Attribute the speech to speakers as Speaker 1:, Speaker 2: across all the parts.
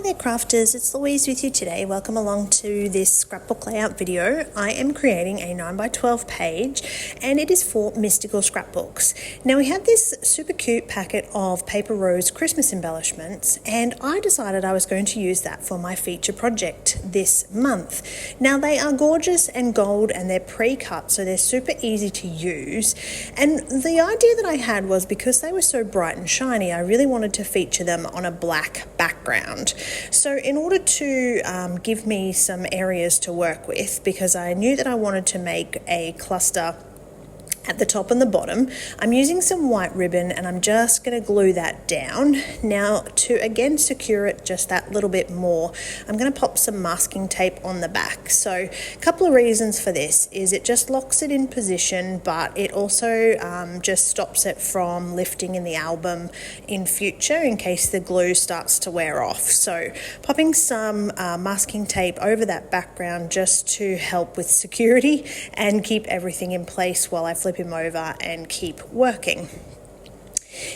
Speaker 1: Hi there crafters, it's Louise with you today. Welcome along to this scrapbook layout video. I am creating a 9x12 page and it is for Mystical Scrapbooks. Now we have this super cute packet of Paper Rose Christmas embellishments and I decided I was going to use that for my feature project this month. Now they are gorgeous and gold and they're pre-cut, so they're super easy to use, and the idea that I had was because they were so bright and shiny, I really wanted to feature them on a black background. So in order to give me some areas to work with, because I knew that I wanted to make a cluster at the top and the bottom, I'm using some white ribbon and I'm just going to glue that down. Now to again secure it just that little bit more, I'm going to pop some masking tape on the back. So a couple of reasons for this is it just locks it in position, but it also just stops it from lifting in the album in future in case the glue starts to wear off. So popping some masking tape over that background just to help with security and keep everything in place while I flip him over and keep working.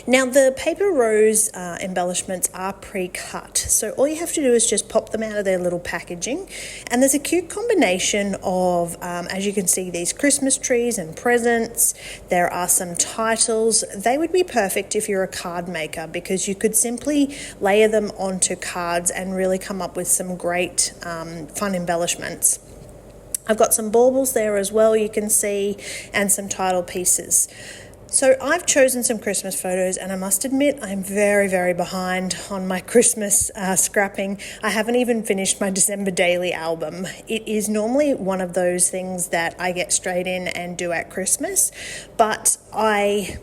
Speaker 1: Now the Paper Rose embellishments are pre-cut, so all you have to do is just pop them out of their little packaging, and there's a cute combination of, as you can see, these Christmas trees and presents. There are some titles. They would be perfect if you're a card maker because you could simply layer them onto cards and really come up with some great fun embellishments. I've got some baubles there as well, you can see, and some title pieces. So I've chosen some Christmas photos and I must admit I'm very behind on my Christmas scrapping. I haven't even finished my December daily album. It is normally one of those things that I get straight in and do at Christmas, but I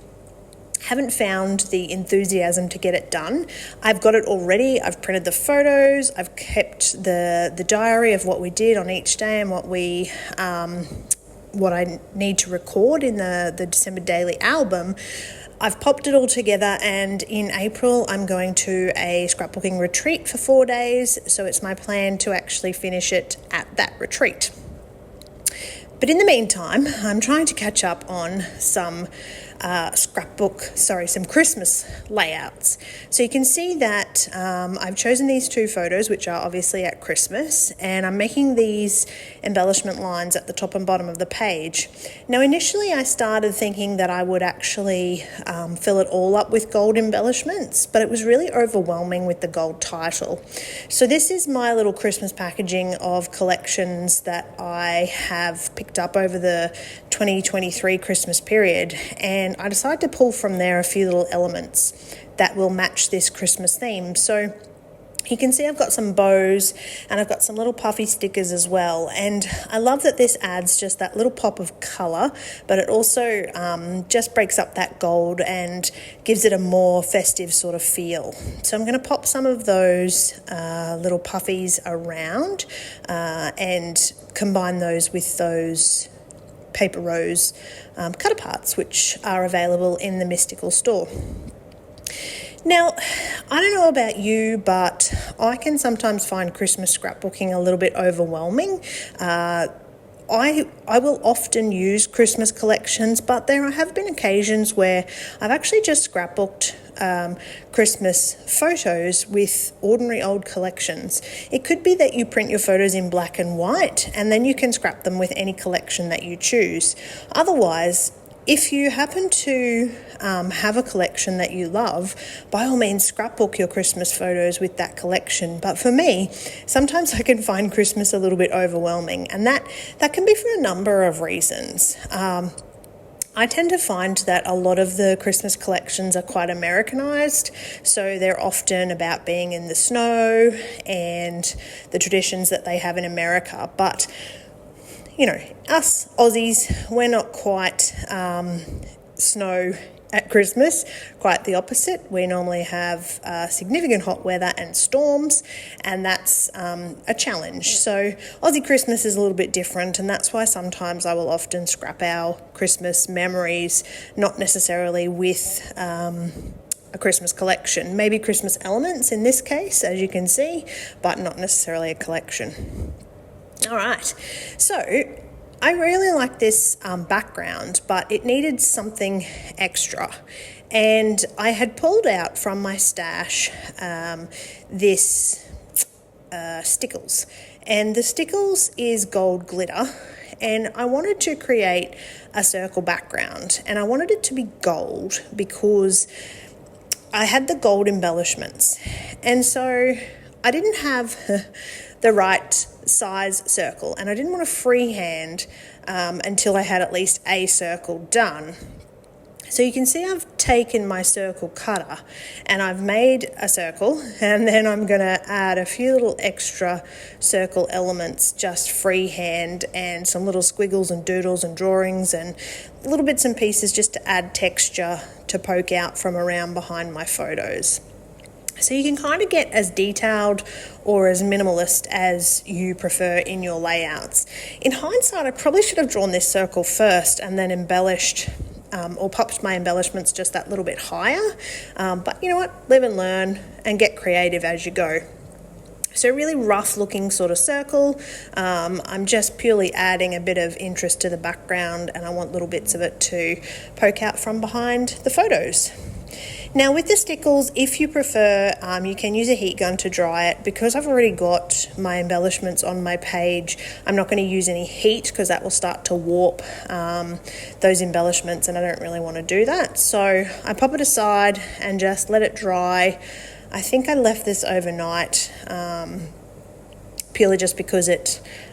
Speaker 1: haven't found the enthusiasm to get it done. I've got it already. I've printed the photos. I've kept the diary of what we did on each day and what I need to record in the December daily album. I've popped it all together, and in April I'm going to a scrapbooking retreat for 4 days, so it's my plan to actually finish it at that retreat. But in the meantime, I'm trying to catch up on some some Christmas layouts. So you can see that I've chosen these two photos, which are obviously at Christmas, and I'm making these embellishment lines at the top and bottom of the page. Now initially I started thinking that I would actually fill it all up with gold embellishments, but it was really overwhelming with the gold title. So this is my little Christmas packaging of collections that I have picked up over the 2023 Christmas period, and I decided to pull from there a few little elements that will match this Christmas theme. So you can see I've got some bows and I've got some little puffy stickers as well, and I love that this adds just that little pop of colour, but it also just breaks up that gold and gives it a more festive sort of feel. So I'm going to pop some of those little puffies around and combine those with those Paper Rose cut aparts, which are available in the Mystical store. Now, I don't know about you, but I can sometimes find Christmas scrapbooking a little bit overwhelming. I will often use Christmas collections, but there have been occasions where I've actually just scrapbooked Christmas photos with ordinary old collections. It could be that you print your photos in black and white and then you can scrap them with any collection that you choose. Otherwise, if you happen to have a collection that you love, by all means scrapbook your Christmas photos with that collection. But for me, sometimes I can find Christmas a little bit overwhelming, and that can be for a number of reasons. I tend to find that a lot of the Christmas collections are quite Americanized, so they're often about being in the snow and the traditions that they have in America. But you know, us Aussies, we're not quite snow at Christmas, quite the opposite. We normally have significant hot weather and storms, and that's a challenge. So Aussie Christmas is a little bit different, and that's why sometimes I will often scrap our Christmas memories, not necessarily with a Christmas collection. Maybe Christmas elements in this case, as you can see, but not necessarily a collection. All right, so I really like this background, but it needed something extra. And I had pulled out from my stash this stickles. And the stickles is gold glitter. And I wanted to create a circle background, and I wanted it to be gold because I had the gold embellishments. And so I didn't have the right size circle, and I didn't want to freehand until I had at least a circle done. So you can see I've taken my circle cutter and I've made a circle, and then I'm going to add a few little extra circle elements just freehand, and some little squiggles and doodles and drawings and little bits and pieces just to add texture to poke out from around behind my photos. So you can kind of get as detailed or as minimalist as you prefer in your layouts. In hindsight, I probably should have drawn this circle first and then embellished or popped my embellishments just that little bit higher. But you know what? Live and learn and get creative as you go. So really rough looking sort of circle. I'm just purely adding a bit of interest to the background, and I want little bits of it to poke out from behind the photos. Now with the stickles, if you prefer, you can use a heat gun to dry it. Because I've already got my embellishments on my page, I'm not going to use any heat because that will start to warp those embellishments, and I don't really want to do that. So I pop it aside and just let it dry. I think I left this overnight purely just because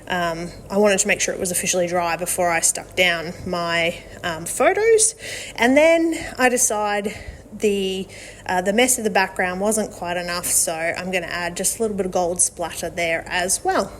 Speaker 1: I wanted to make sure it was officially dry before I stuck down my photos. And then I decide the mess of the background wasn't quite enough, so I'm going to add just a little bit of gold splatter there as well.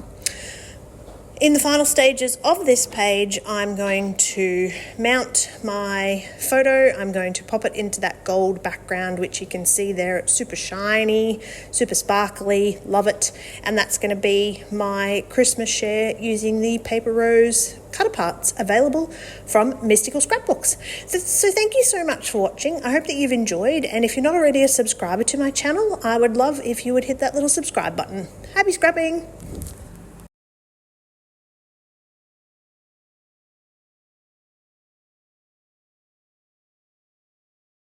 Speaker 1: In the final stages of this page, I'm going to mount my photo. I'm going to pop it into that gold background, which you can see there. It's super shiny, super sparkly, love it. And that's going to be my Christmas share using the Paper Rose cut aparts available from Mystical Scrapbooks. So thank you so much for watching. I hope that you've enjoyed, and if you're not already a subscriber to my channel, I would love if you would hit that little subscribe button. Happy scrapping!